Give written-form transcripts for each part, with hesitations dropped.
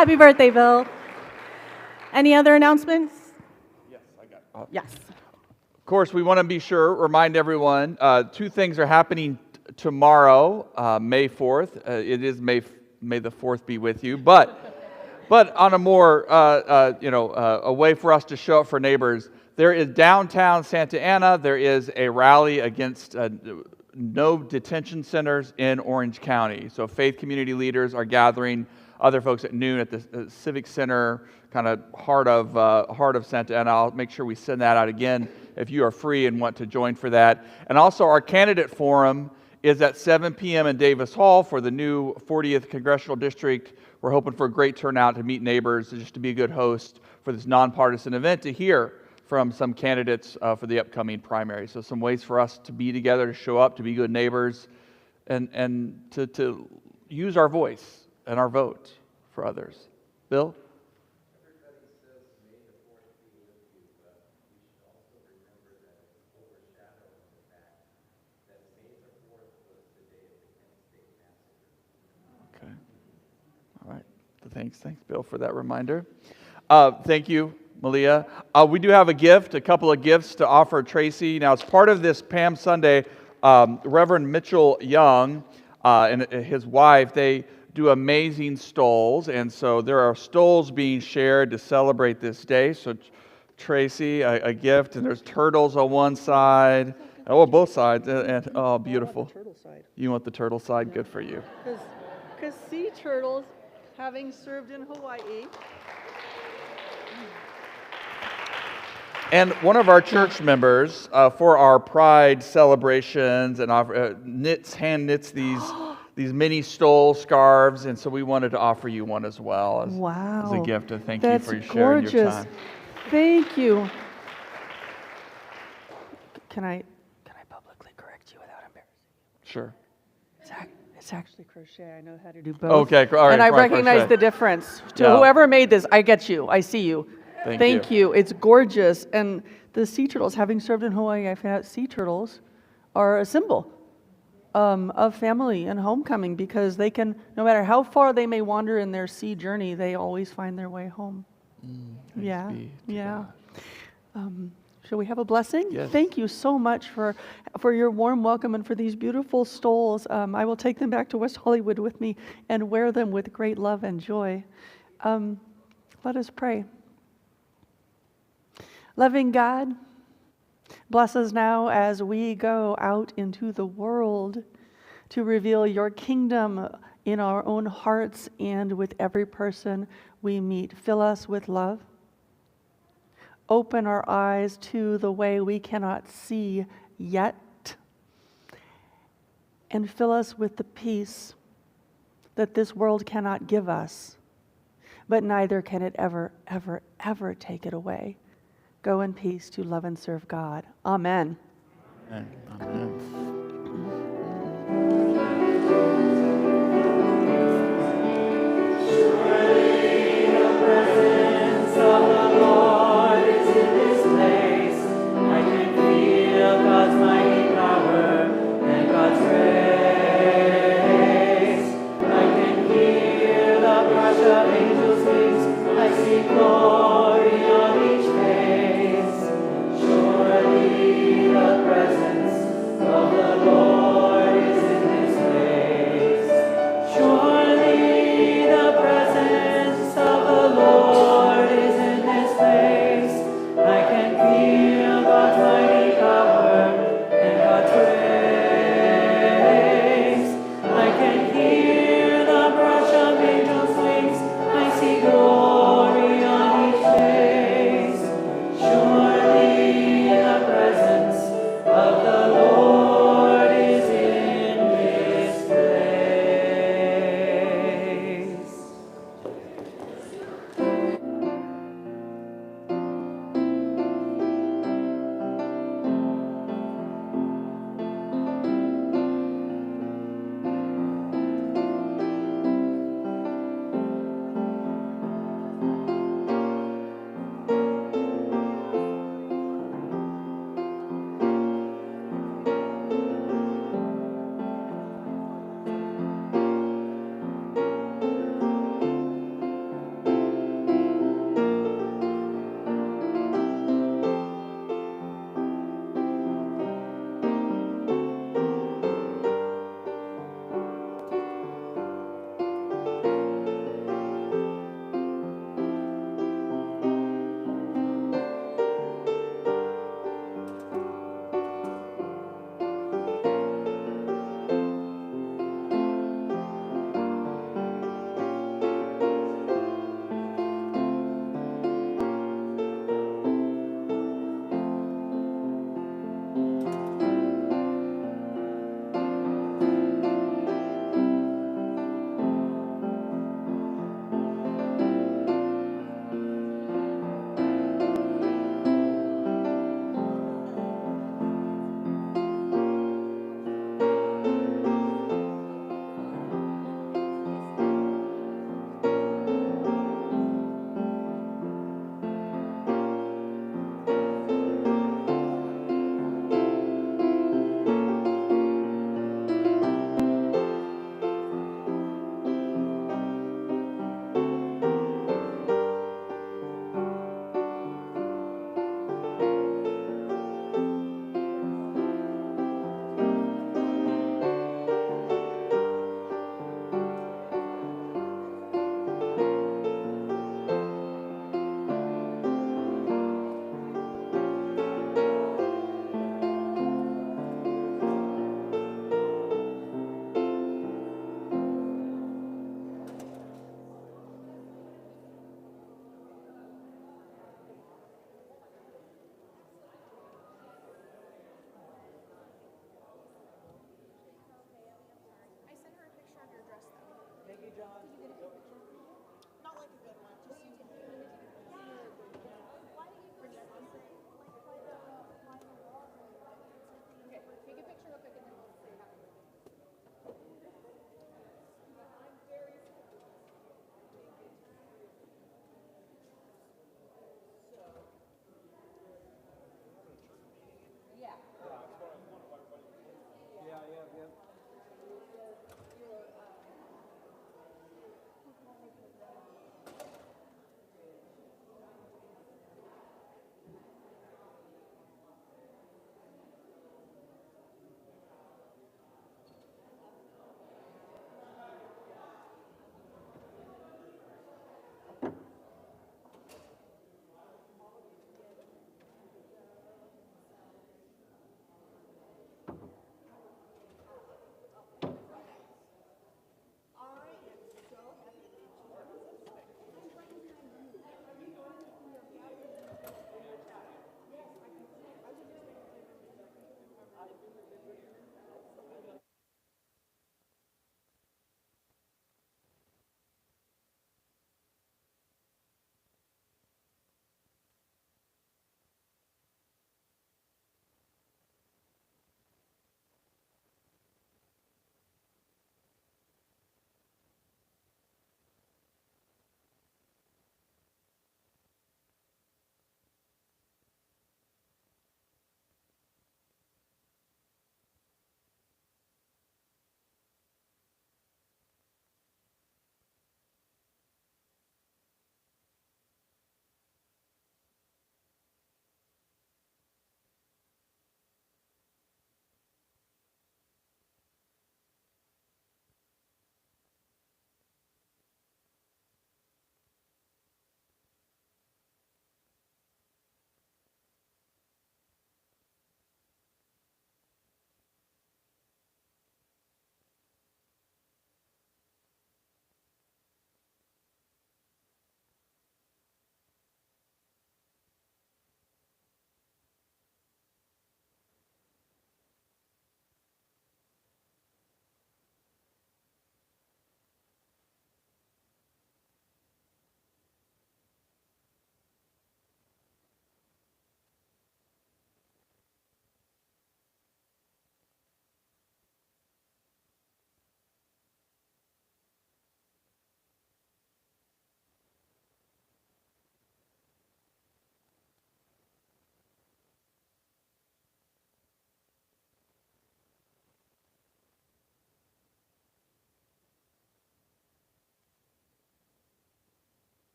Happy birthday, Bill. Any other announcements? Yes, I got it. Yes. Of course, we want to be sure, remind everyone, two things are happening tomorrow, May 4th. It is May the 4th be with you. But on a more, a way for us to show up for neighbors, there is downtown Santa Ana, there is a rally against no detention centers in Orange County. So faith community leaders are gathering, other folks at noon at the Civic Center, kind of heart of Santa Ana. I'll make sure we send that out again if you are free and want to join for that. And also our candidate forum is at 7 p.m. in Davis Hall for the new 40th Congressional District. We're hoping for a great turnout to meet neighbors, just to be a good host for this nonpartisan event, to hear from some candidates for the upcoming primary. So some ways for us to be together, to show up, to be good neighbors, and to use our voice and our vote for others. Bill? Everybody says May the 4th be with you, but we should also remember that it's overshadowing the fact that May the 4th was the day of the Kent State Massacre. Okay. All right. Thanks, Bill, for that reminder. Thank you, Malia. We do have a couple of gifts to offer Tracy. Now, as part of this Palm Sunday, Reverend Mitchell Young and his wife, they do amazing stoles, and so there are stoles being shared to celebrate this day. So, Tracy, a gift, and there's turtles on one side, both sides, and oh, beautiful. I want the turtle side. You want the turtle side? Good for you. Because sea turtles, having served in Hawaii. And one of our church members, for our Pride celebrations, and hand knits these mini stole scarves, and so we wanted to offer you one as well as a gift to thank you for your sharing your time. Thank you. Can I publicly correct you without embarrassing you? Sure. It's actually crochet. I know how to do both. Okay, all right. And I recognize crochet. the difference. To Yeah. whoever made this, I get you. I see you. Thank you. It's gorgeous. And the sea turtles, having served in Hawaii, I found out sea turtles are a symbol of family and homecoming, because they can, no matter how far they may wander in their sea journey, they always find their way home. Yeah. Shall we have a blessing? Yes. Thank you so much for your warm welcome and for these beautiful stoles. I will take them back to West Hollywood with me and wear them with great love and joy. Let us pray. Loving God, bless us now as we go out into the world to reveal your kingdom in our own hearts and with every person we meet. Fill us with love. Open our eyes to the way we cannot see yet. And fill us with the peace that this world cannot give us, but neither can it ever, ever, ever take it away. Go in peace to love and serve God. Amen. Amen. Surely the presence of the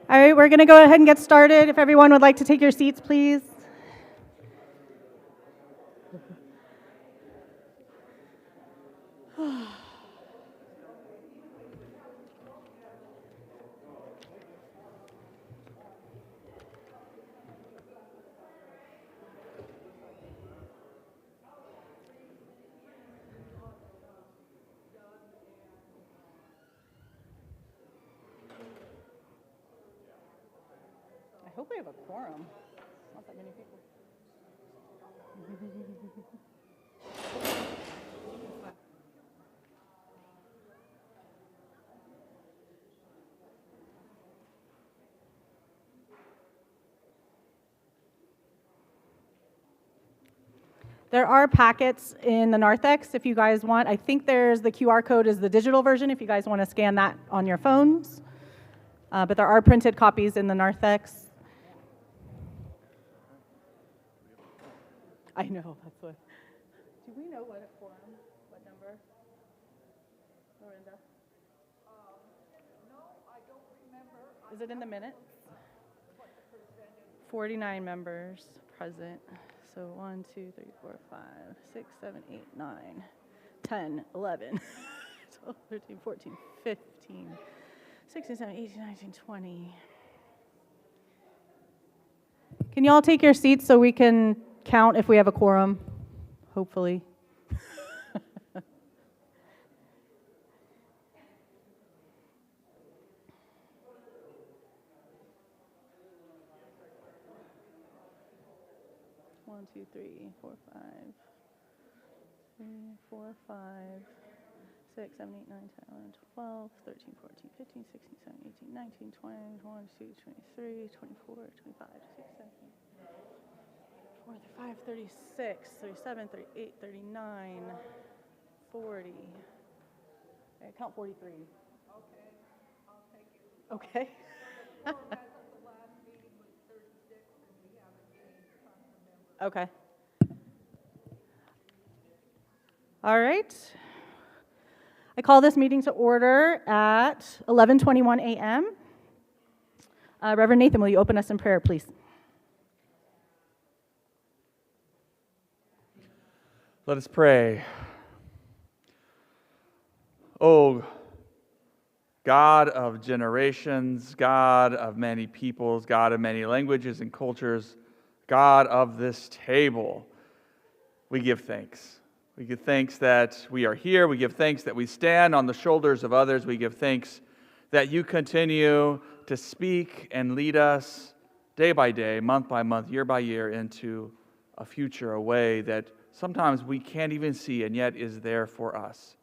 All right, we're going to go ahead and get started. If everyone would like to take your seats, please. I hope we have a quorum. Not that many people. There are packets in the narthex if you guys want. I think there's the QR code is the digital version if you guys want to scan that on your phones. But there are printed copies in the narthex. I know, that's what. Do we know what quorum, what number? Lorinda? No, I don't remember. Is it in the minutes? 49 members present. So 1, 2, 3, 4, 5, 6, 7, 8, 9, 10, 11, 12, 13, 14, 15, 16, 17, 18, 19, 20. Can you all take your seats so we can count if we have a quorum? Hopefully. One, two, three, four, five. 3, 4, 5, 6, 7, 8, 9, 10, 11, 12, 13, 14, 15, 16, 17, 18, 19, 20, 21, 22, 23, 24, 25, 26, 27, 4, 35, 36, 37, 38, 39, 40. I count 43. Okay, I'll take it. Okay. Okay. All right. I call this meeting to order at 11:21 a.m. Reverend Nathan, will you open us in prayer, please? Let us pray. Oh, God of generations, God of many peoples, God of many languages and cultures, God of this table, we give thanks. We give thanks that we are here. We give thanks that we stand on the shoulders of others. We give thanks that you continue to speak and lead us day by day, month by month, year by year into a future, a way that sometimes we can't even see and yet is there for us.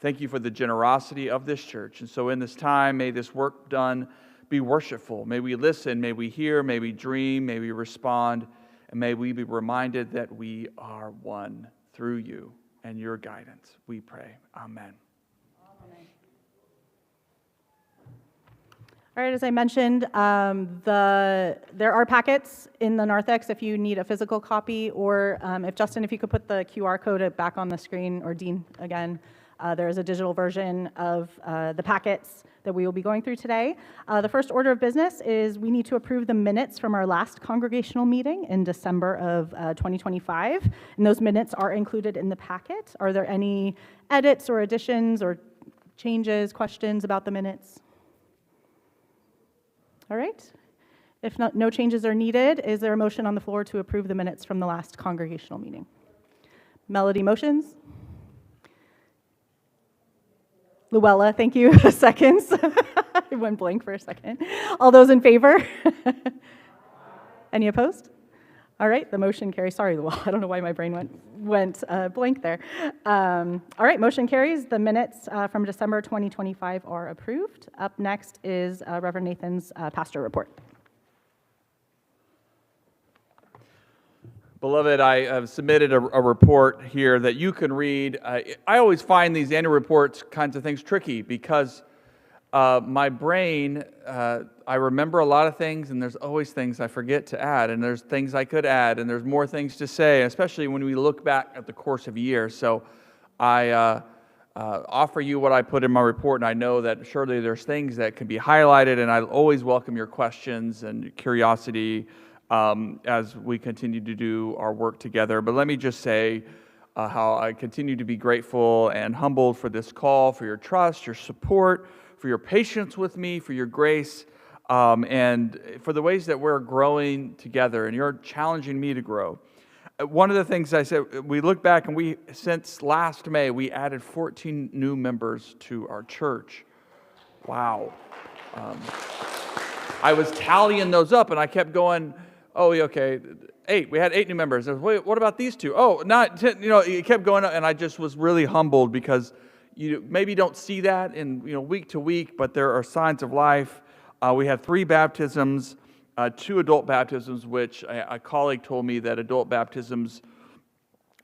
Thank you for the generosity of this church. And so in this time, may this work done be worshipful. May we listen, may we hear, may we dream, may we respond, and may we be reminded that we are one through you and your guidance. We pray. Amen. All right, as I mentioned, there are packets in the narthex if you need a physical copy, or if Justin, if you could put the QR code back on the screen, or Dean again. There is a digital version of the packets that we will be going through today. The first order of business is we need to approve the minutes from our last congregational meeting in December of 2025, and those minutes are included in the packet. Are there any edits or additions or changes, questions about the minutes? All right. If not, no changes are needed, is there a motion on the floor to approve the minutes from the last congregational meeting? Melody motions. Luella, thank you. Seconds. I went blank for a second. All those in favor? Any opposed? All right, the motion carries. Sorry, Luella, I don't know why my brain went blank there. All right, motion carries. The minutes from December 2025 are approved. Up next is Reverend Nathan's pastor report. Beloved, I have submitted a report here that you can read. I always find these annual reports kinds of things tricky because my brain, I remember a lot of things, and there's always things I forget to add, and there's things I could add, and there's more things to say, especially when we look back at the course of a year. So I offer you what I put in my report, and I know that surely there's things that can be highlighted, and I always welcome your questions and curiosity as we continue to do our work together. But let me just say how I continue to be grateful and humbled for this call, for your trust, your support, for your patience with me, for your grace, and for the ways that we're growing together, and you're challenging me to grow. One of the things I said, we look back and since last May, we added 14 new members to our church. Wow. I was tallying those up and I kept going, oh, okay, 8. We had 8 new members. I was, wait, what about these 2? Oh, not 10. It kept going up, and I just was really humbled because you maybe don't see that in week to week, but there are signs of life. We had 3 baptisms. 2 adult baptisms, which a colleague told me that adult baptisms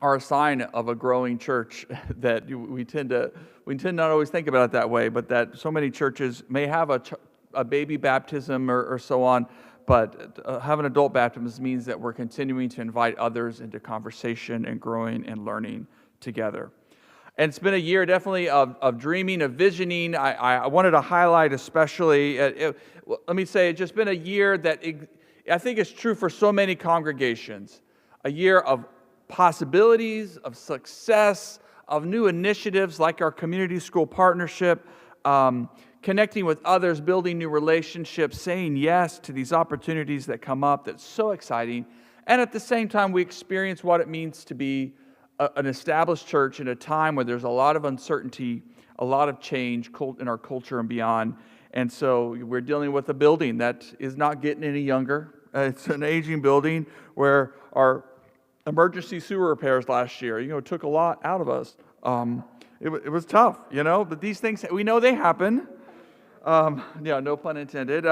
are a sign of a growing church, that we tend not always think about it that way, but that so many churches may have a baby baptism or so on, but having adult baptisms means that we're continuing to invite others into conversation and growing and learning together. And it's been a year definitely of dreaming, of visioning. I wanted to highlight especially, let me say, it's just been a year that I think is true for so many congregations. A year of possibilities, of success, of new initiatives like our community school partnership, connecting with others, building new relationships, saying yes to these opportunities that come up. That's so exciting. And at the same time, we experience what it means to be an established church in a time where there's a lot of uncertainty, a lot of change in our culture and beyond. And so we're dealing with a building that is not getting any younger. It's an aging building where our emergency sewer repairs last year, took a lot out of us. It was tough, but these things, we know they happen. No pun intended.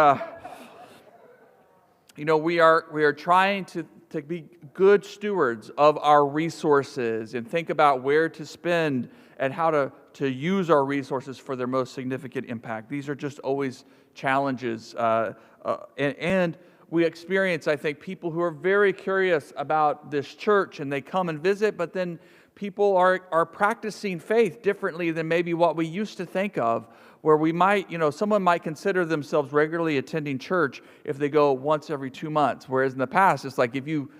We are trying to be good stewards of our resources and think about where to spend and how to use our resources for their most significant impact. These are just always challenges. And we experience, I think, people who are very curious about this church and they come and visit, but then people are practicing faith differently than maybe what we used to think of, where we might, someone might consider themselves regularly attending church if they go once every 2 months, whereas in the past, it's like if you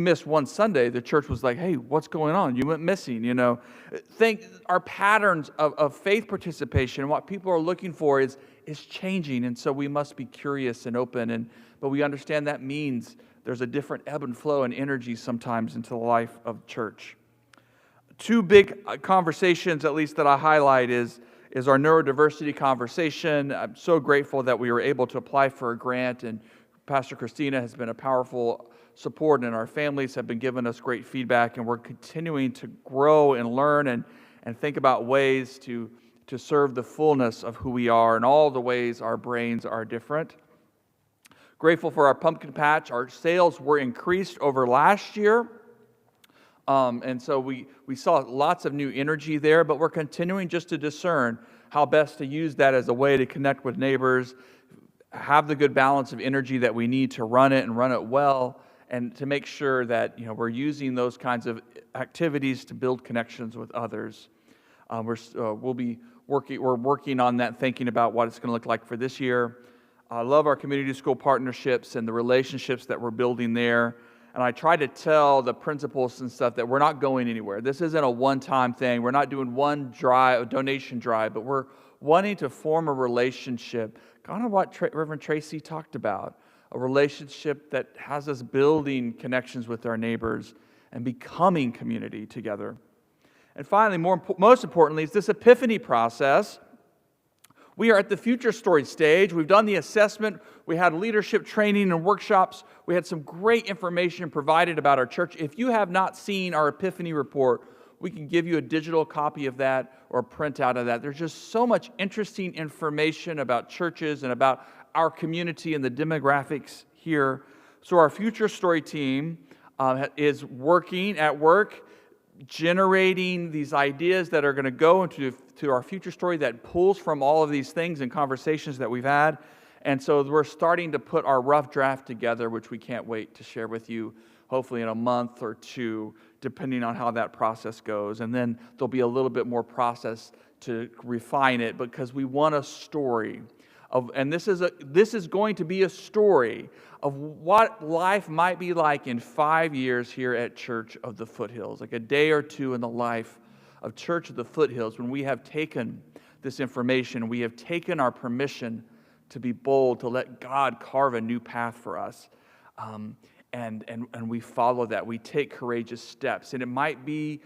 missed one Sunday, the church was like, hey, what's going on? You went missing, Think our patterns of faith participation, what people are looking for is changing, and so we must be curious and open, but we understand that means there's a different ebb and flow and energy sometimes into the life of church. 2 big conversations, at least that I highlight, is our neurodiversity conversation. I'm so grateful that we were able to apply for a grant, and Pastor Christina has been a powerful support, and our families have been giving us great feedback, and we're continuing to grow and learn and think about ways to serve the fullness of who we are and all the ways our brains are different. Grateful for our pumpkin patch. Our sales were increased over last year. And so we saw lots of new energy there, but we're continuing just to discern how best to use that as a way to connect with neighbors, have the good balance of energy that we need to run it and run it well, and to make sure that we're using those kinds of activities to build connections with others. We're working on that, thinking about what it's going to look like for this year. I love our community school partnerships and the relationships that we're building there. And I try to tell the principals and stuff that we're not going anywhere. This isn't a one-time thing. We're not doing one donation drive, but we're wanting to form a relationship, kind of what Reverend Tracy talked about, a relationship that has us building connections with our neighbors and becoming community together. And finally, most importantly, is this epiphany process. We are at the future story stage. We've done the assessment. We had leadership training and workshops. We had some great information provided about our church. If you have not seen our Epiphany report, we can give you a digital copy of that or a printout of that. There's just so much interesting information about churches and about our community and the demographics here. So our future story team is working at work, generating these ideas that are going to go into our future story that pulls from all of these things and conversations that we've had. And so we're starting to put our rough draft together, which we can't wait to share with you, hopefully in a month or two, depending on how that process goes. And then there'll be a little bit more process to refine it, because we want a story of, and this is going to be a story of what life might be like in 5 years here at Church of the Foothills, like a day or two in the life of Church of the Foothills, when we have taken this information, we have taken our permission to be bold, to let God carve a new path for us. And we follow that. We take courageous steps. And it might be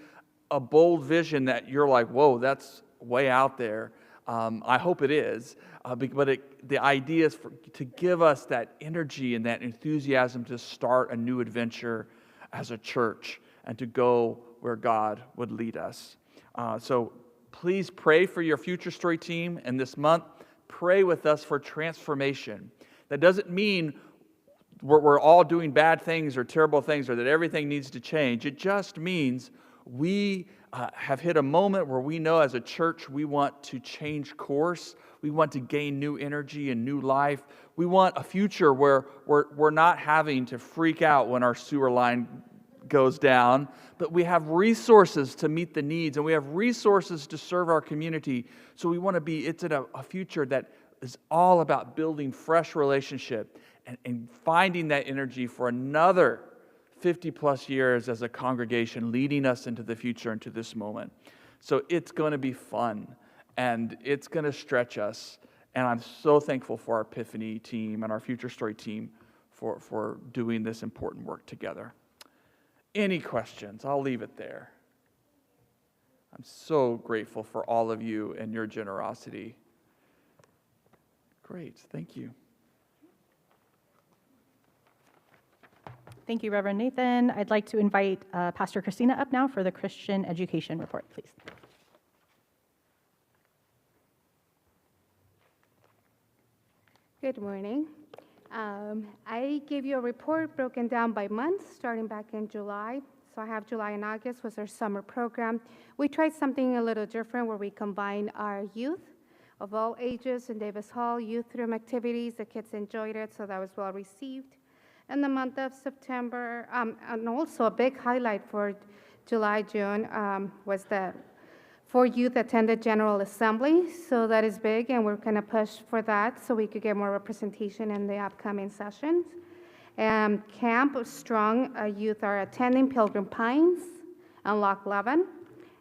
a bold vision that you're like, whoa, that's way out there. I hope it is. But the idea is to give us that energy and that enthusiasm to start a new adventure as a church and to go where God would lead us. So please pray for your Future Story team. And this month, pray with us for transformation. That doesn't mean we're all doing bad things or terrible things or that everything needs to change. It just means we have hit a moment where we know as a church we want to change course. We want to gain new energy and new life. We want a future where we're not having to freak out when our sewer line goes down, but we have resources to meet the needs and we have resources to serve our community. So we want to be, it's in a future that is all about building fresh relationship and finding that energy for another 50 plus years as a congregation, leading us into the future, into this moment. So it's going to be fun and it's going to stretch us. And I'm so thankful for our Epiphany team and our Future Story team for doing this important work together. Any questions? I'll leave it there. I'm so grateful for all of you and your generosity. Great, thank you. Thank you, Reverend Nathan. I'd like to invite Pastor Christina up now for the Christian Education Report, please. Good morning. I gave you a report broken down by month, starting back in July. So I have July and August was our summer program. We tried something a little different where we combine our youth of all ages in Davis Hall, youth room activities. The kids enjoyed it, so that was well received. In the month of September, and also a big highlight for July, June, was that 4 youth attended General Assembly, so that is big, and we're going to push for that so we could get more representation in the upcoming sessions. Camp Strong youth are attending Pilgrim Pines and Loch Levin.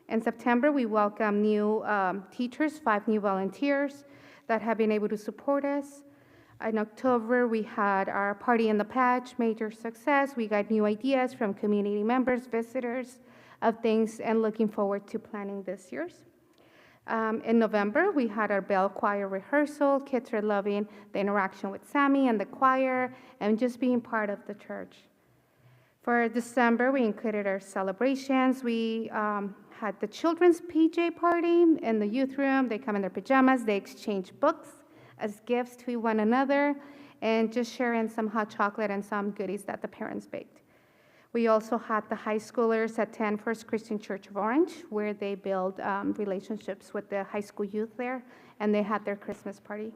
In September, we welcome new teachers, 5 new volunteers that have been able to support us. In October, we had our Party in the Patch, major success. We got new ideas from community members, visitors of things, and looking forward to planning this year's. In November, we had our bell choir rehearsal. Kids are loving the interaction with Sammy and the choir and just being part of the church. For December, we included our celebrations. We had the children's PJ party in the youth room. They come in their pajamas. They exchange books as gifts to one another and just sharing some hot chocolate and some goodies that the parents baked. We also had the high schoolers attend First Christian Church of Orange, where they build relationships with the high school youth there, and they had their Christmas party.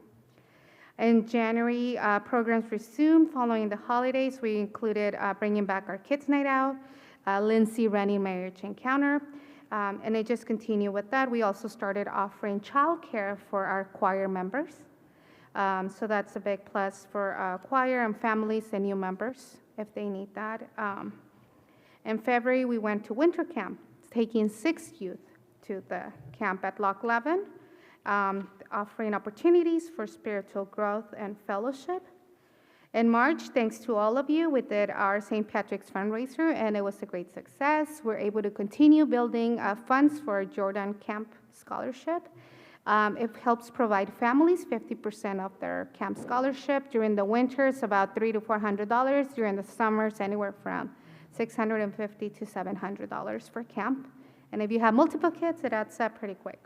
In January, programs resumed following the holidays. We included bringing back our kids' night out, Lindsay running Marriage Encounter, and they just continue with that. We also started offering childcare for our choir members. So that's a big plus for choir and families and new members if they need that. In February, we went to winter camp, taking 6 youth to the camp at Loch Levin, offering opportunities for spiritual growth and fellowship. In March, thanks to all of you, we did our St. Patrick's fundraiser, and it was a great success. We're able to continue building funds for Jordan Camp Scholarship. It helps provide families 50% of their camp scholarship. During the winters, about $300 to $400. During the summers, anywhere from $650 to $700 for camp. And if you have multiple kids, it adds up pretty quick.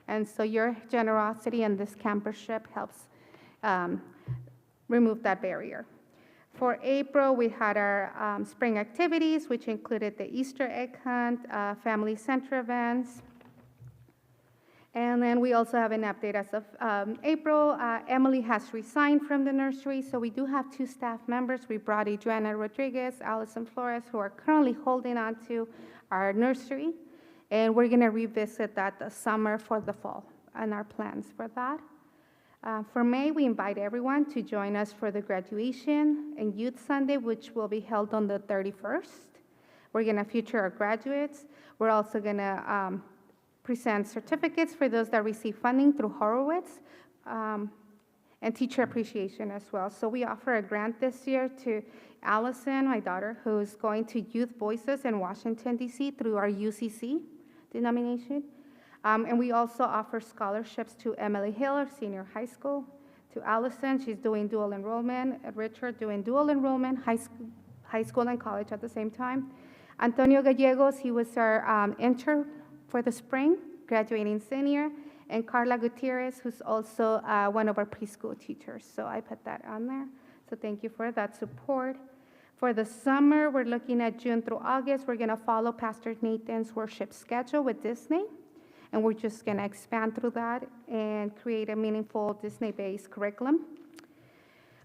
And so your generosity and this campership helps remove that barrier. For April, we had our spring activities, which included the Easter egg hunt, family center events. And then we also have an update as of April. Emily has resigned from the nursery, so we do have 2 staff members. We brought Adriana Rodriguez, Allison Flores, who are currently holding on to our nursery. And we're going to revisit that this summer for the fall and our plans for that. For May, we invite everyone to join us for the graduation and Youth Sunday, which will be held on the 31st. We're going to feature our graduates. We're also going to present certificates for those that receive funding through Horowitz, and teacher appreciation as well. So we offer a grant this year to Allison, my daughter, who's going to Youth Voices in Washington, D.C. through our UCC denomination. And we also offer scholarships to Emily Hill, our senior high school, to Allison, she's doing dual enrollment, Richard doing dual enrollment, high school and college at the same time. Antonio Gallegos, he was our intern for the spring, graduating senior, and Carla Gutierrez, who's also one of our preschool teachers. So I put that on there. So thank you for that support. For the summer, we're looking at June through August. We're going to follow Pastor Nathan's worship schedule with Disney, and we're just going to expand through that and create a meaningful Disney-based curriculum.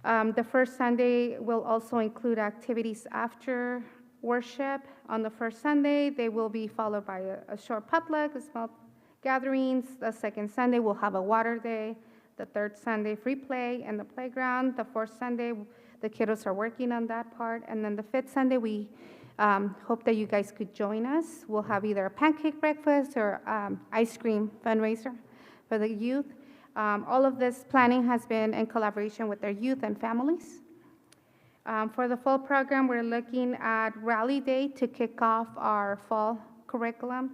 The first Sunday will also include activities after worship. On the first Sunday, they will be followed by a short potluck, small gatherings. The second Sunday, we'll have a water day. The third Sunday, free play in the playground. The fourth Sunday, the kiddos are working on that part. And then the fifth Sunday, we hope that you guys could join us. We'll have either a pancake breakfast or ice cream fundraiser for the youth. All of this planning has been in collaboration with their youth and families. For the fall program, we're looking at Rally Day to kick off our fall curriculum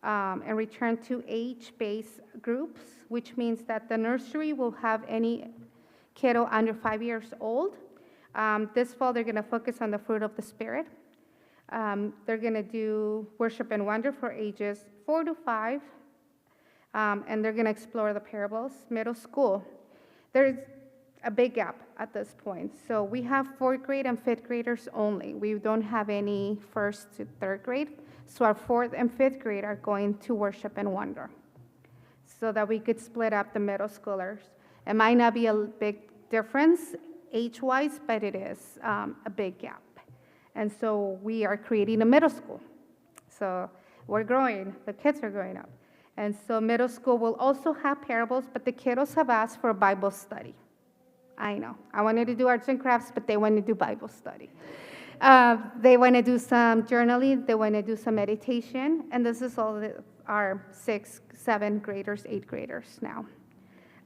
and return to age-based groups, which means that the nursery will have any kiddo under 5 years old. This fall, they're going to focus on the fruit of the Spirit. They're going to do worship and wonder for ages 4 to 5, and they're going to explore the parables. Middle school, there's a big gap at this point. So we have 4th grade and 5th graders only. We don't have any 1st to 3rd grade. So our 4th and 5th grade are going to worship and wonder so that we could split up the middle schoolers. It might not be a big difference age-wise, but it is a big gap. And so we are creating a middle school. So we're growing, the kids are growing up. And so middle school will also have parables, but the kiddos have asked for a Bible study. I know. I wanted to do arts and crafts, but they want to do Bible study. They want to do some journaling. They want to do some meditation. And this is all our 6th, 7th graders, 8th graders now.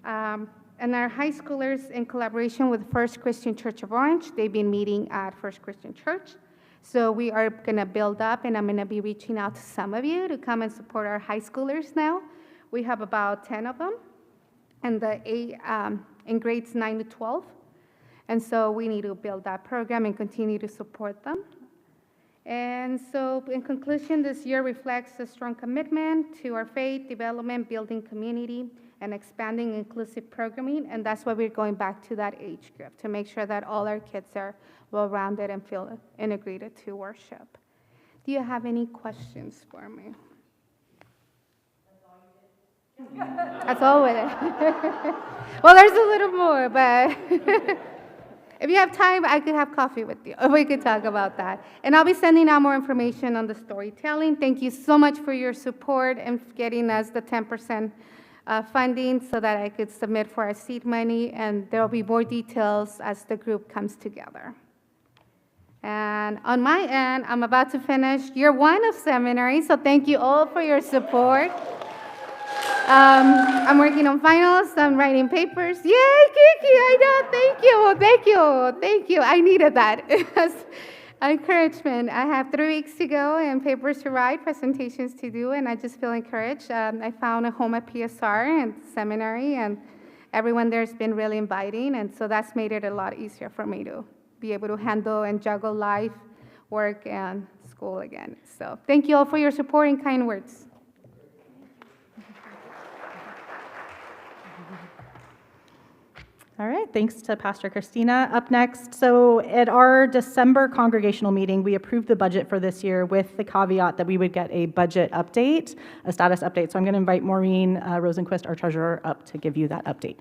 And our high schoolers, in collaboration with First Christian Church of Orange, they've been meeting at First Christian Church. So we are going to build up, and I'm going to be reaching out to some of you to come and support our high schoolers now. We have about 10 of them. And in grades 9 to 12. And so we need to build that program and continue to support them. And so in conclusion, this year reflects a strong commitment to our faith, development, building community, and expanding inclusive programming. And that's why we're going back to that age group, to make sure that all our kids are well-rounded and feel integrated to worship. Do you have any questions for me? That's all with it. Well, there's a little more, but if you have time, I could have coffee with you. We could talk about that. And I'll be sending out more information on the storytelling. Thank you so much for your support and getting us the 10% funding so that I could submit for our seed money. And there will be more details as the group comes together. And on my end, I'm about to finish year 1 of seminary, so thank you all for your support. I'm working on finals, I'm writing papers. Yay, Kiki, I know, thank you. I needed that. Encouragement. I have 3 weeks to go and papers to write, presentations to do, and I just feel encouraged. I found a home at PSR and seminary, and everyone there has been really inviting, and so that's made it a lot easier for me to be able to handle and juggle life, work, and school again. So thank you all for your support and kind words. All right, thanks to Pastor Christina. Up next, so at our December congregational meeting, we approved the budget for this year with the caveat that we would get a budget update, a status update. So I'm going to invite Maureen Rosenquist, our treasurer, up to give you that update.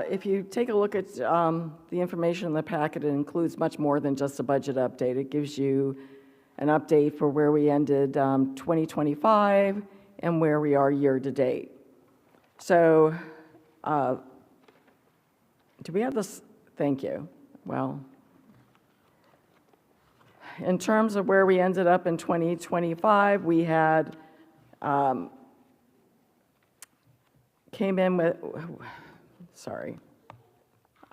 If you take a look at the information in the packet, it includes much more than just a budget update. It gives you an update for where we ended 2025 and where we are year to date. So, do we have this? Thank you. Well, in terms of where we ended up in 2025, we had came in with. Sorry,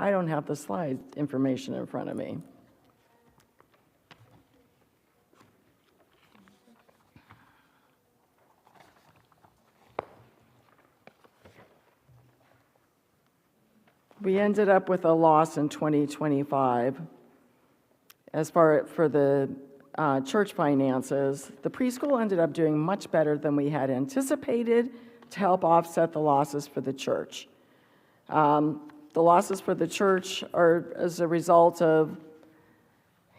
I don't have the slide information in front of me. We ended up with a loss in 2025. As far for the church finances, the preschool ended up doing much better than we had anticipated to help offset the losses for the church. The losses for the church are as a result of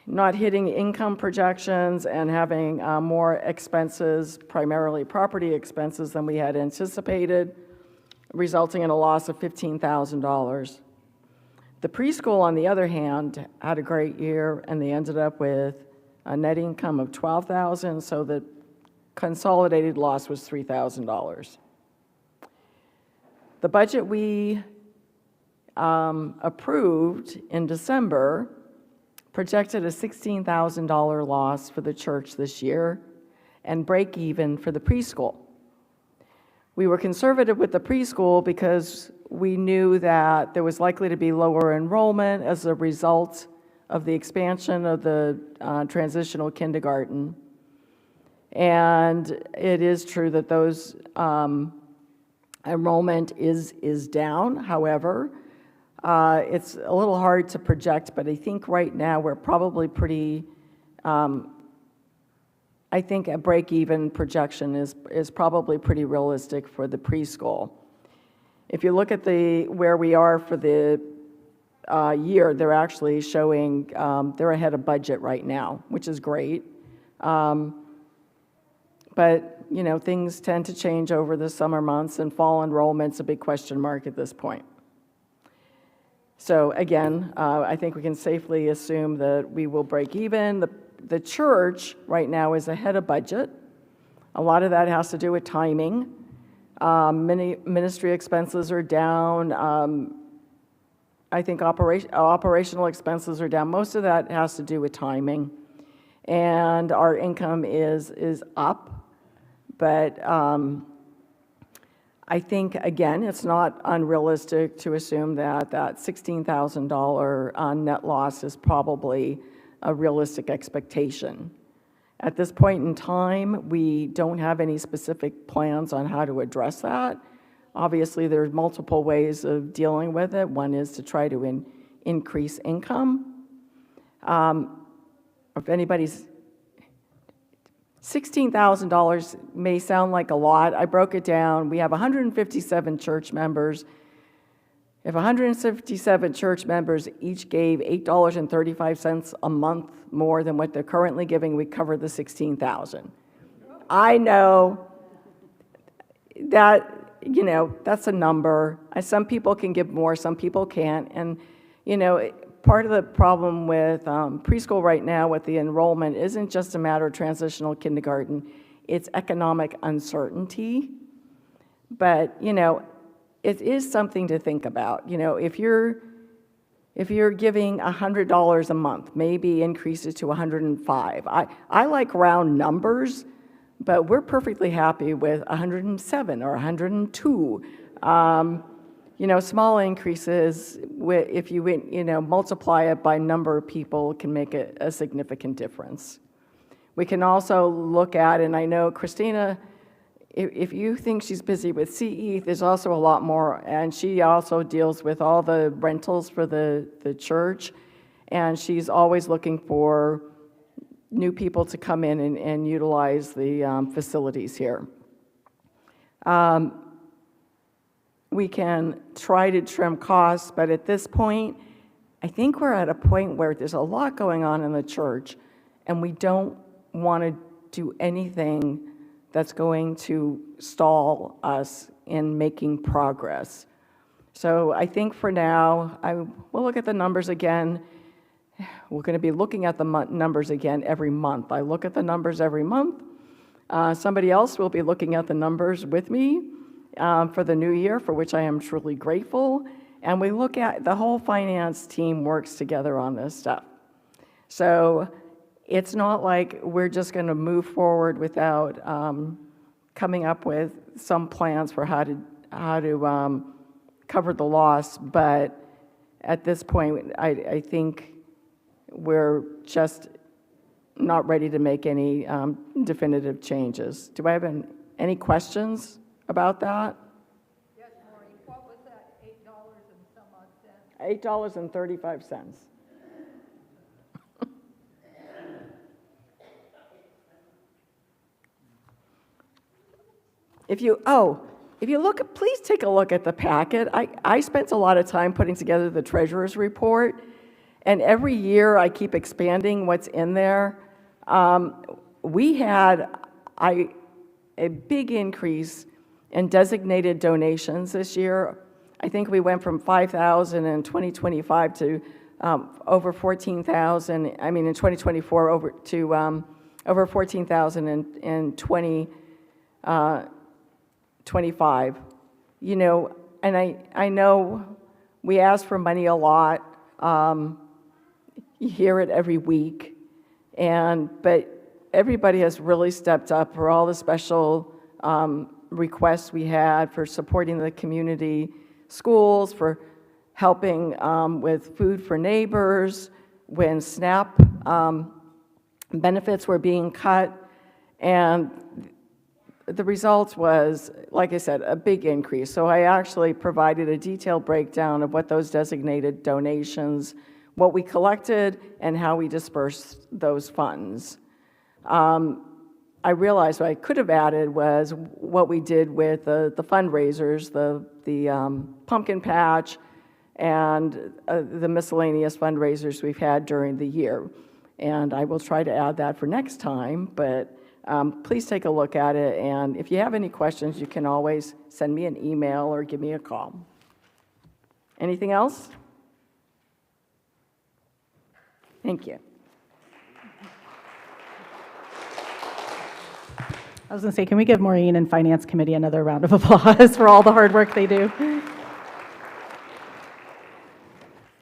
not hitting income projections and having more expenses, primarily property expenses, than we had anticipated, resulting in a loss of $15,000. The preschool, on the other hand, had a great year, and they ended up with a net income of $12,000, so the consolidated loss was $3,000. The budget we approved in December projected a $16,000 loss for the church this year and break even for the preschool. We were conservative with the preschool because we knew that there was likely to be lower enrollment as a result of the expansion of the transitional kindergarten. And it is true that those enrollment is down. However, it's a little hard to project, but I think right now we're probably pretty, I think a break-even projection is probably pretty realistic for the preschool. If you look at where we are for the year, they're actually showing they're ahead of budget right now, which is great. But, you know, things tend to change over the summer months, and fall enrollment's a big question mark at this point. So again, I think we can safely assume that we will break even. The church right now is ahead of budget. A lot of that has to do with timing. Many ministry expenses are down. I think operational expenses are down. Most of that has to do with timing. And our income is up. But I think, again, it's not unrealistic to assume that $16,000 net loss is probably a realistic expectation. At this point in time, we don't have any specific plans on how to address that. Obviously, there's multiple ways of dealing with it. One is to try to increase income. If anybody's $16,000 may sound like a lot. I broke it down. We have 157 church members. If 157 church members each gave $8.35 a month more than what they're currently giving, we cover the $16,000. I know that, you know, that's a number. Some people can give more, some people can't. And, you know, part of the problem with preschool right now with the enrollment isn't just a matter of transitional kindergarten, it's economic uncertainty. But, you know, it is something to think about. You know, if you're giving $100 a month, maybe increase it to $105. I like round numbers, but we're perfectly happy with 107 or 102. You know, small increases, if you multiply it by number of people, can make a significant difference. We can also look at, and I know Christina, if you think she's busy with CE, there's also a lot more, and she also deals with all the rentals for the church, and she's always looking for new people to come in and utilize the facilities here. We can try to trim costs, but at this point, I think we're at a point where there's a lot going on in the church, and we don't want to do anything that's going to stall us in making progress. So I think for now, we'll look at the numbers again. We're going to be looking at the numbers again every month. I look at the numbers every month. Somebody else will be looking at the numbers with me for the new year, for which I am truly grateful. And we look at, the whole finance team works together on this stuff. So it's not like we're just going to move forward without coming up with some plans for how to cover the loss. But at this point, I think we're just not ready to make any definitive changes. Do I have any questions about that? Yes, Maureen, what was that $8 and some odd cents? $8.35. If you look, please take a look at the packet. I spent a lot of time putting together the treasurer's report, and every year I keep expanding what's in there. We had a big increase in designated donations this year. I think we went from 5,000 in 2025 to over 14,000, I mean in 2024 over 14,000 in 2025. You know, and I know we ask for money a lot. You hear it every week, but everybody has really stepped up for all the special requests we had for supporting the community schools, for helping with food for neighbors, when SNAP benefits were being cut, and the result was, like I said, a big increase. So I actually provided a detailed breakdown of what those designated donations, what we collected, and how we dispersed those funds. I realized what I could have added was what we did with the fundraisers, the pumpkin patch, and the miscellaneous fundraisers we've had during the year. And I will try to add that for next time, but please take a look at it, and if you have any questions, you can always send me an email or give me a call. Anything else? Thank you. I was going to say, can we give Maureen and Finance Committee another round of applause for all the hard work they do?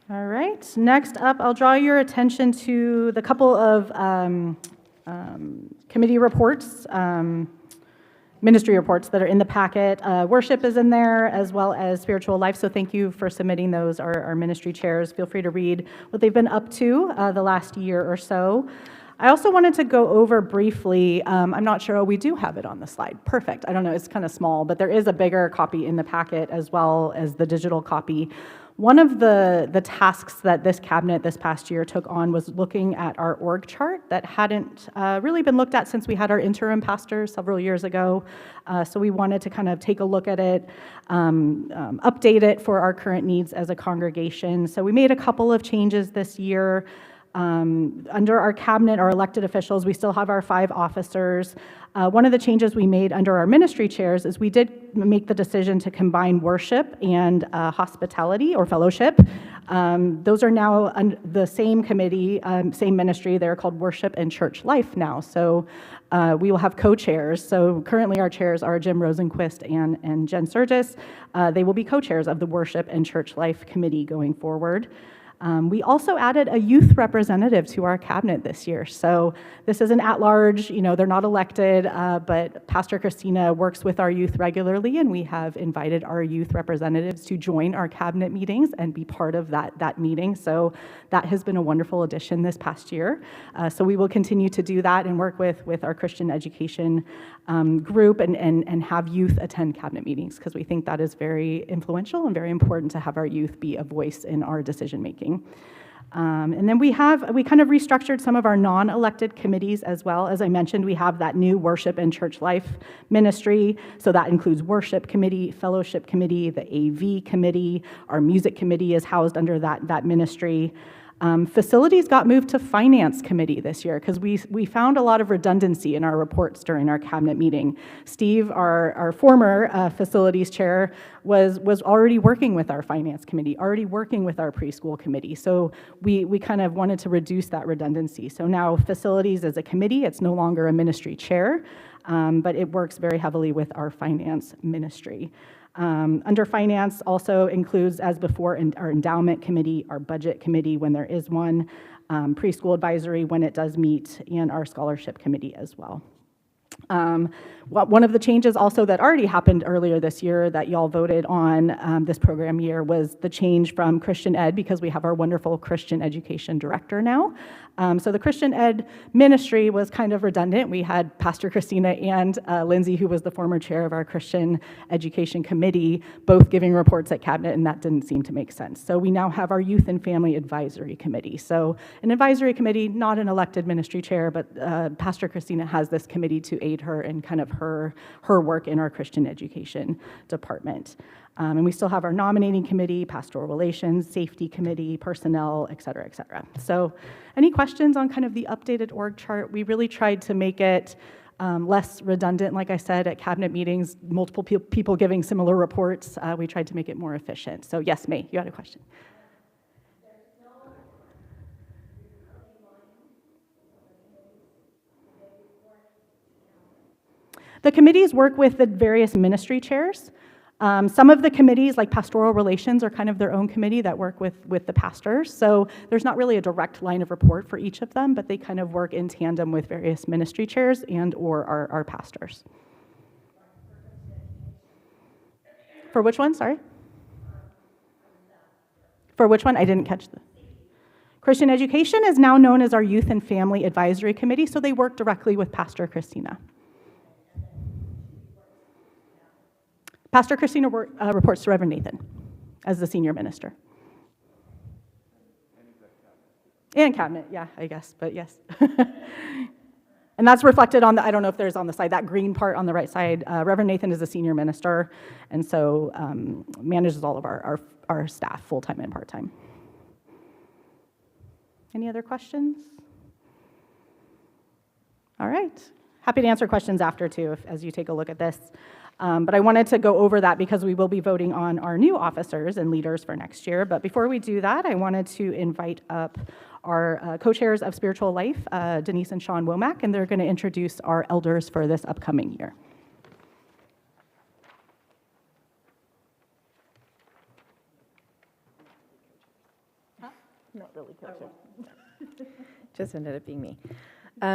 All right, next up, I'll draw your attention to the couple of committee reports, ministry reports that are in the packet. Worship is in there, as well as spiritual life, so thank you for submitting those. Our ministry chairs, feel free to read what they've been up to the last year or so. I also wanted to go over briefly, I'm not sure, we do have it on the slide. Perfect. I don't know, it's kind of small, but there is a bigger copy in the packet as well as the digital copy. One of the tasks that this cabinet this past year took on was looking at our org chart that hadn't really been looked at since we had our interim pastor several years ago. So we wanted to kind of take a look at it, update it for our current needs as a congregation. So we made a couple of changes this year. Under our cabinet, our elected officials, we still have our 5 officers. One of the changes we made under our ministry chairs is we did make the decision to combine worship and hospitality or fellowship. Those are now the same committee, same ministry. They're called worship and church life now. So we will have co-chairs. So currently our chairs are Jim Rosenquist and Jen Surgis. They will be co-chairs of the worship and church life committee going forward. We also added a youth representative to our cabinet this year. So this is an at-large, they're not elected, but Pastor Christina works with our youth regularly, and we have invited our youth representatives to join our cabinet meetings and be part of that meeting. So that has been a wonderful addition this past year. So we will continue to do that and work with our Christian education group and have youth attend cabinet meetings, because we think that is very influential and very important to have our youth be a voice in our decision making. And then we kind of restructured some of our non-elected committees as well. As I mentioned, we have that new worship and church life ministry. So that includes worship committee, fellowship committee, the AV committee. Our music committee is housed under that ministry. Facilities got moved to finance committee this year because we found a lot of redundancy in our reports during our cabinet meeting. Steve, our former facilities chair, was already working with our finance committee, already working with our preschool committee. So we kind of wanted to reduce that redundancy. So now facilities is a committee. It's no longer a ministry chair, but it works very heavily with our finance ministry. Under finance also includes, as before, our endowment committee, our budget committee when there is one, preschool advisory when it does meet, and our scholarship committee as well. One of the changes also that already happened earlier this year that y'all voted on this program year was the change from Christian Ed, because we have our wonderful Christian education director now. So the Christian Ed ministry was kind of redundant. We had Pastor Christina and Lindsay, who was the former chair of our Christian education committee, both giving reports at cabinet, and that didn't seem to make sense. So we now have our youth and family advisory committee. So an advisory committee, not an elected ministry chair, but Pastor Christina has this committee to aid her in kind of her work in our Christian education department. And we still have our nominating committee, pastoral relations, safety committee, personnel, et cetera, et cetera. So any questions on kind of the updated org chart? We really tried to make it less redundant. Like I said, at cabinet meetings, multiple people giving similar reports. We tried to make it more efficient. So yes, May, you had a question. The committees work with the various ministry chairs. Some of the committees, like pastoral relations, are kind of their own committee that work with the pastors. So there's not really a direct line of report for each of them, but they kind of work in tandem with various ministry chairs and or our pastors. For which one? Sorry? For which one? I didn't catch the... Christian Education is now known as our Youth and Family Advisory Committee, so they work directly with Pastor Christina. Pastor Christina reports to Reverend Nathan as the senior minister. And cabinet, yeah, I guess, but yes. And that's reflected on I don't know if there's on the side, that green part on the right side. Reverend Nathan is a senior minister, and so manages all of our staff, full-time and part-time. Any other questions? All right. Happy to answer questions after, too, as you take a look at this. But I wanted to go over that because we will be voting on our new officers and leaders for next year. But before we do that, I wanted to invite up our co-chairs of Spiritual Life, Denise and Sean Womack, and they're going to introduce our elders for this upcoming year. Not really co-chair. Just ended up being me.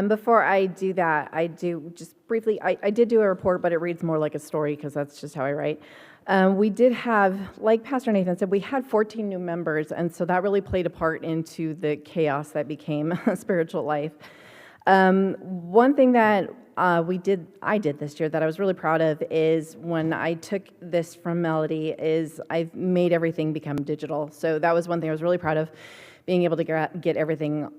Before I do that, I do just briefly, I did do a report, but it reads more like a story because that's just how I write. We did have, like Pastor Nathan said, we had 14 new members, and so that really played a part into the chaos that became Spiritual Life. One thing that I did this year that I was really proud of is when I took this from Melody is I've made everything become digital. So that was one thing I was really proud of, being able to get everything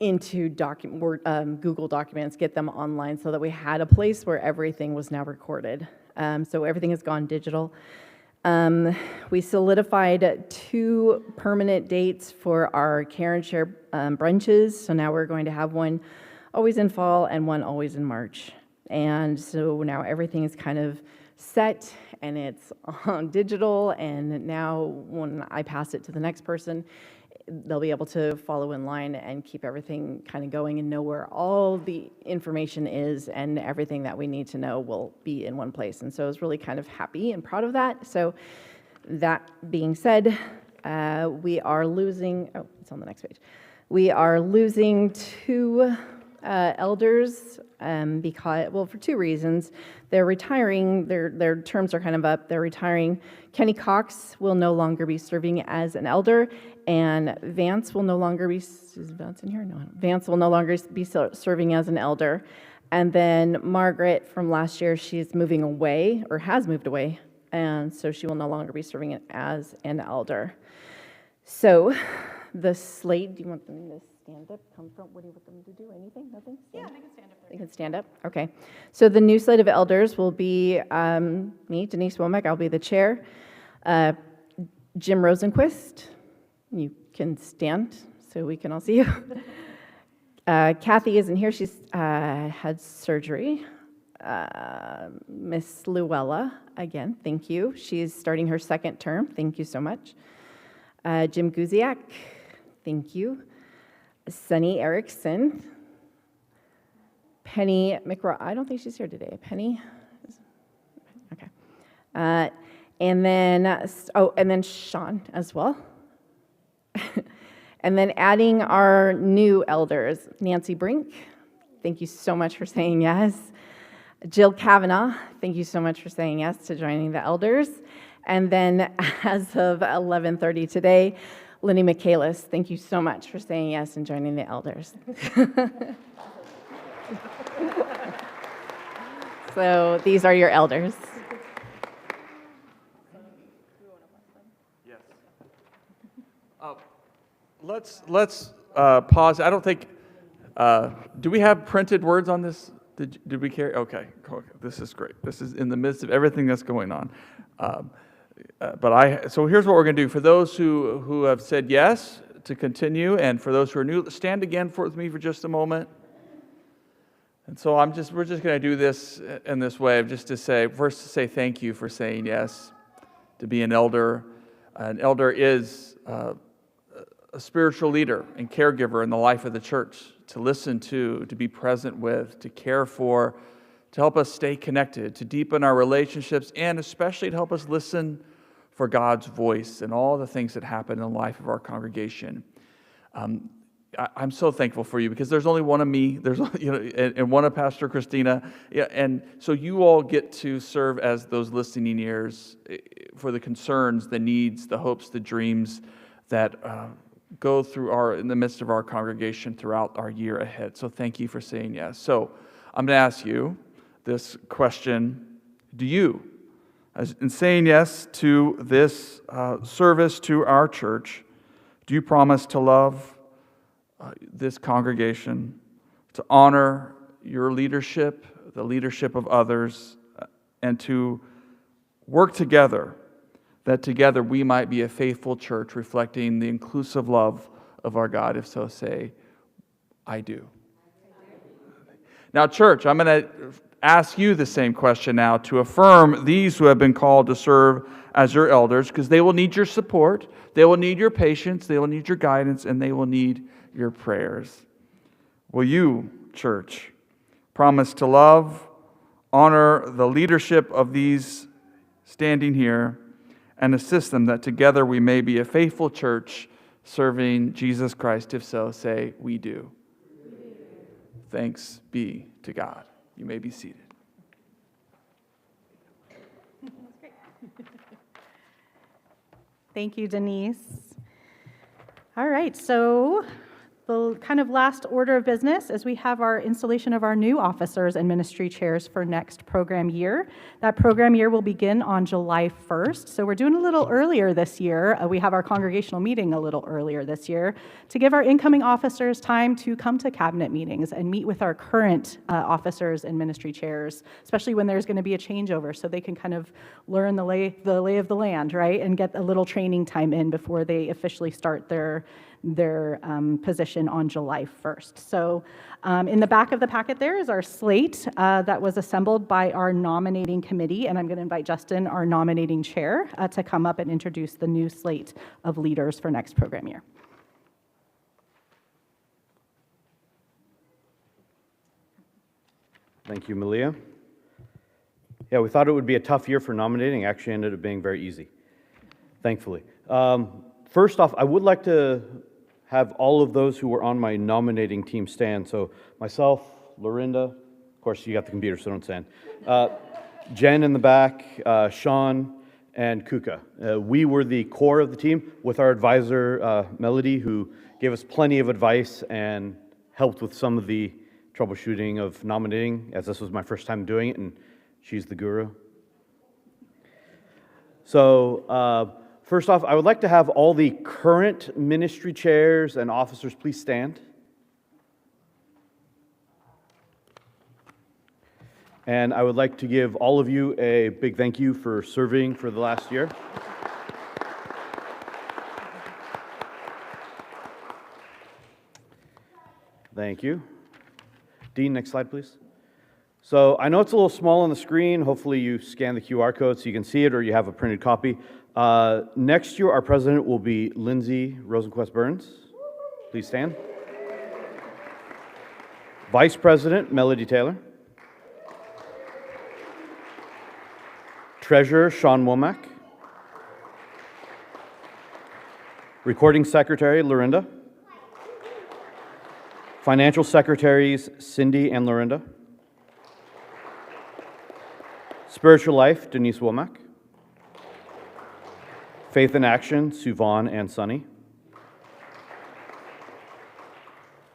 into Google Documents, get them online so that we had a place where everything was now recorded. So everything has gone digital. We solidified 2 permanent dates for our Care and Share brunches. So now we're going to have one always in fall and one always in March. And so now everything is kind of set and it's on digital, and now when I pass it to the next person, they'll be able to follow in line and keep everything kind of going and know where all the information is, and everything that we need to know will be in one place. And so I was really kind of happy and proud of that. So that being said, We are losing, oh, it's on the next page. We are losing 2 elders because, well, for 2 reasons. They're retiring, their terms are kind of up, they're retiring. Kenny Cox will no longer be serving as an elder, and Vance will no longer be, is Vance in here? No, Vance will no longer be serving as an elder. And then Margaret from last year, she's moving away, or has moved away, and so she will no longer be serving as an elder. So the slate, do you want them to stand up, come from, what do you want them to do, anything, nothing? Yeah, they can stand up there. They can stand up, okay. So the new slate of elders will be me, Denise Womack, I'll be the chair. Jim Rosenquist, you can stand so we can all see you. Kathy isn't here, she's had surgery. Miss Luella, again, thank you. She's starting her 2nd term, thank you so much. Jim Guziak, thank you. Sunny Erickson. Penny McRaw, I don't think she's here today. Penny? Okay. And then, and then Sean as well. And then adding our new elders, Nancy Brink, thank you so much for saying yes. Jill Kavanaugh, thank you so much for saying yes to joining the elders. And then as of 11:30 today, Lenny Michaelis, thank you so much for saying yes and joining the elders. So these are your elders. Yes. Let's pause. I don't think, do we have printed words on this? Did we carry? Okay, this is great. This is in the midst of everything that's going on. So here's what we're going to do. For those who have said yes to continue, and for those who are new, stand again with me for just a moment. And so we're just going to do this in this way, of just to say, first to say thank you for saying yes to be an elder. An elder is a spiritual leader and caregiver in the life of the church, to listen to be present with, to care for, to help us stay connected, to deepen our relationships, and especially to help us listen for God's voice and all the things that happen in the life of our congregation. I'm so thankful for you, because there's only one of me, and one of Pastor Christina, and so you all get to serve as those listening ears for the concerns, the needs, the hopes, the dreams that go through in the midst of our congregation throughout our year ahead. So thank you for saying yes. So I'm going to ask you this question: do you, in saying yes to this service to our church, do you promise to love this congregation, to honor your leadership, the leadership of others, and to work together, that together we might be a faithful church reflecting the inclusive love of our God? If so, say, I do. Now, church, I'm going to ask you the same question now, to affirm these who have been called to serve as your elders, because they will need your support, they will need your patience, they will need your guidance, and they will need your prayers. Will you, church, promise to love, honor the leadership of these standing here, and assist them, that together we may be a faithful church serving Jesus Christ? If so, say, we do. Thanks be to God. You may be seated. Thank you, Denise. All right, so the kind of last order of business is we have our installation of our new officers and ministry chairs for next program year. That program year will begin on July 1st, so we're doing a little earlier this year. We have our congregational meeting a little earlier this year to give our incoming officers time to come to cabinet meetings and meet with our current officers and ministry chairs, especially when there's going to be a changeover, so they can kind of learn the lay of the land, right, and get a little training time in before they officially start their position on July 1st. So in the back of the packet there is our slate that was assembled by our nominating committee, and I'm going to invite Justin, our nominating chair, to come up and introduce the new slate of leaders for next program year. Thank you, Malia. Yeah, we thought it would be a tough year for nominating. Actually ended up being very easy, thankfully. First off, I would like to have all of those who were on my nominating team stand. So myself, Lorinda, of course you got the computer, so don't stand. Jen in the back, Sean, and Kuka. We were the core of the team with our advisor, Melody, who gave us plenty of advice and helped with some of the troubleshooting of nominating, as this was my first time doing it, and she's the guru. So, first off, I would like to have all the current ministry chairs and officers please stand. And I would like to give all of you a big thank you for serving for the last year. Thank you. Dean, next slide, please. So I know it's a little small on the screen. Hopefully you scan the QR code so you can see it, or you have a printed copy. Next year, our president will be Lindsay Rosenquist Burns. Please stand. Vice President, Melody Taylor. Treasurer, Sean Womack. Recording Secretary, Lorinda. Financial Secretaries, Cindy and Lorinda. Spiritual Life, Denise Womack. Faith in Action, Suvan and Sunny.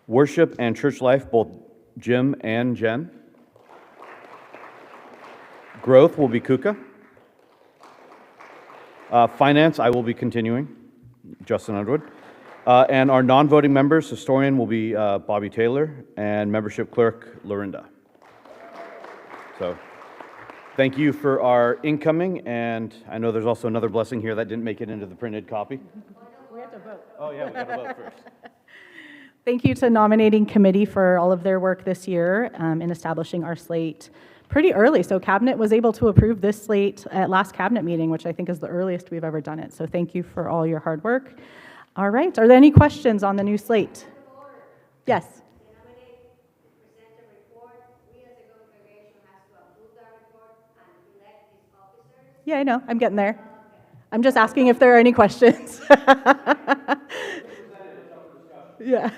Worship and Church Life, both Jim and Jen. Growth will be Kuka. Finance, I will be continuing, Justin Underwood. And our non-voting members, historian will be Bobby Taylor, and membership clerk, Lorinda. So, thank you for our incoming, and I know there's also another blessing here that didn't make it into the printed copy. We have to vote. Oh yeah, we got to vote first. Thank you to nominating committee for all of their work this year in establishing our slate pretty early. So Cabinet was able to approve this slate at last Cabinet meeting, which I think is the earliest we've ever done it. So thank you for all your hard work. All right, are there any questions on the new slate? Yes. Yeah, I know, I'm getting there. I'm just asking if there are any questions. Yeah.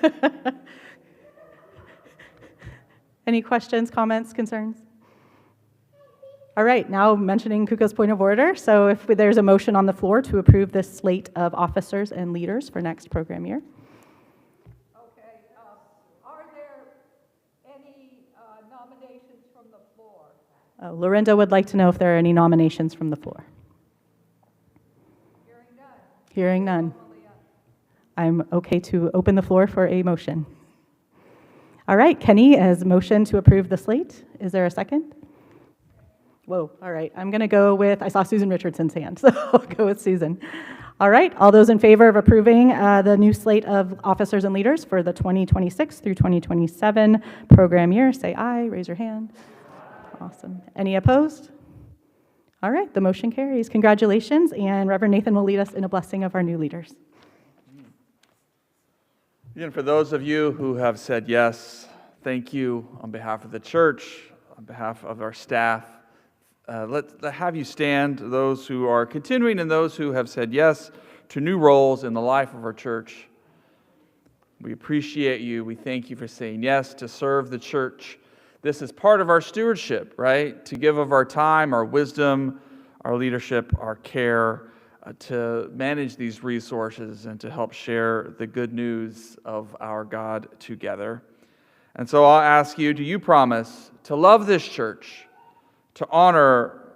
Any questions, comments, concerns? All right, now mentioning Kuka's point of order. So if there's a motion on the floor to approve this slate of officers and leaders for next program year. Okay, are there any nominations from the floor? Lorinda would like to know if there are any nominations from the floor. Hearing none. Hearing none. I'm okay to open the floor for a motion. All right, Kenny has motion to approve the slate. Is there a second? Whoa, all right, I'm going to go with, I saw Susan Richardson's hand, so I'll go with Susan. All right, all those in favor of approving the new slate of officers and leaders for the 2026 through 2027 program year, say aye, raise your hand. Awesome. Any opposed? All right, the motion carries. Congratulations, and Reverend Nathan will lead us in a blessing of our new leaders. And for those of you who have said yes, thank you on behalf of the church, on behalf of our staff. Let's have you stand, those who are continuing and those who have said yes to new roles in the life of our church. We appreciate you. We thank you for saying yes to serve the church. This is part of our stewardship, right? To give of our time, our wisdom, our leadership, our care, to manage these resources and to help share the good news of our God together. And so I'll ask you, do you promise to love this church, to honor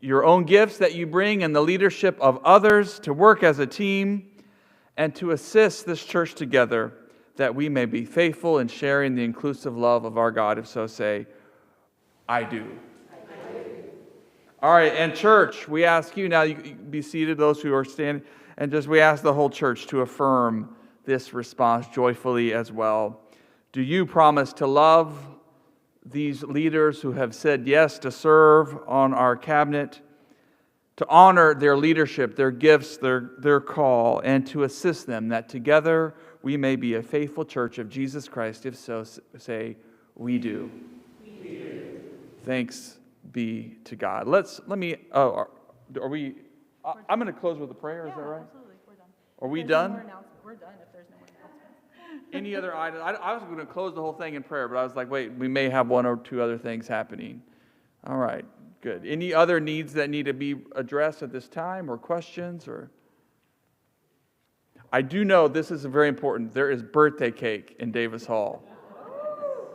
your own gifts that you bring and the leadership of others, to work as a team, and to assist this church together that we may be faithful in sharing the inclusive love of our God? If so, say, I do. All right, and church, we ask you now, you be seated, those who are standing, and just we ask the whole church to affirm this response joyfully as well. Do you promise to love these leaders who have said yes to serve on our cabinet, to honor their leadership, their gifts, their call, and to assist them, that together we may be a faithful church of Jesus Christ? If so, say, we do. We do. Thanks be to God. I'm going to close with a prayer, is that right? Absolutely, we're done. Are we done? We're done if there's no more announcements. Any other items? I was going to close the whole thing in prayer, but I was like, wait, we may have one or two other things happening. All right, good. Any other needs that need to be addressed at this time, or questions? Or I do know this is very important. There is birthday cake in Davis Hall.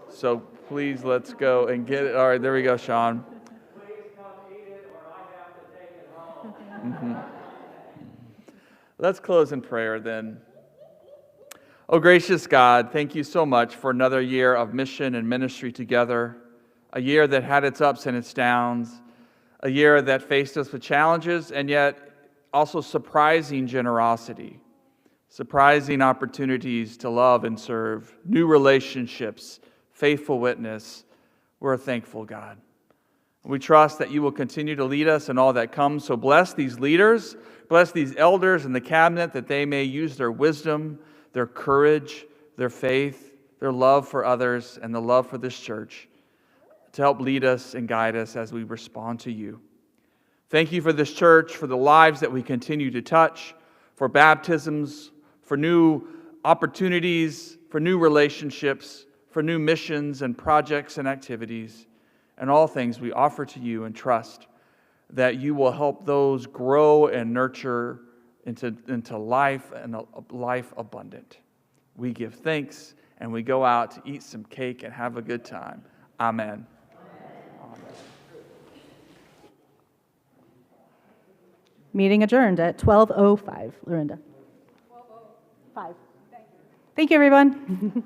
So please, let's go and get it. All right, there we go, Sean. Please come eat it, or I have to take it home. Let's close in prayer then. Oh, gracious God, thank you so much for another year of mission and ministry together, a year that had its ups and its downs, a year that faced us with challenges and yet also surprising generosity, surprising opportunities to love and serve, new relationships, faithful witness. We're thankful, God. We trust that you will continue to lead us in all that comes. So bless these leaders, bless these elders in the cabinet, that they may use their wisdom, their courage, their faith, their love for others, and the love for this church to help lead us and guide us as we respond to you. Thank you for this church, for the lives that we continue to touch, for baptisms, for new opportunities, for new relationships, for new missions and projects and activities. And all things we offer to you and trust that you will help those grow and nurture into life and a life abundant. We give thanks and we go out to eat some cake and have a good time. Amen. Meeting adjourned at 12:05. Lorinda. 12:05. Thank you, everyone.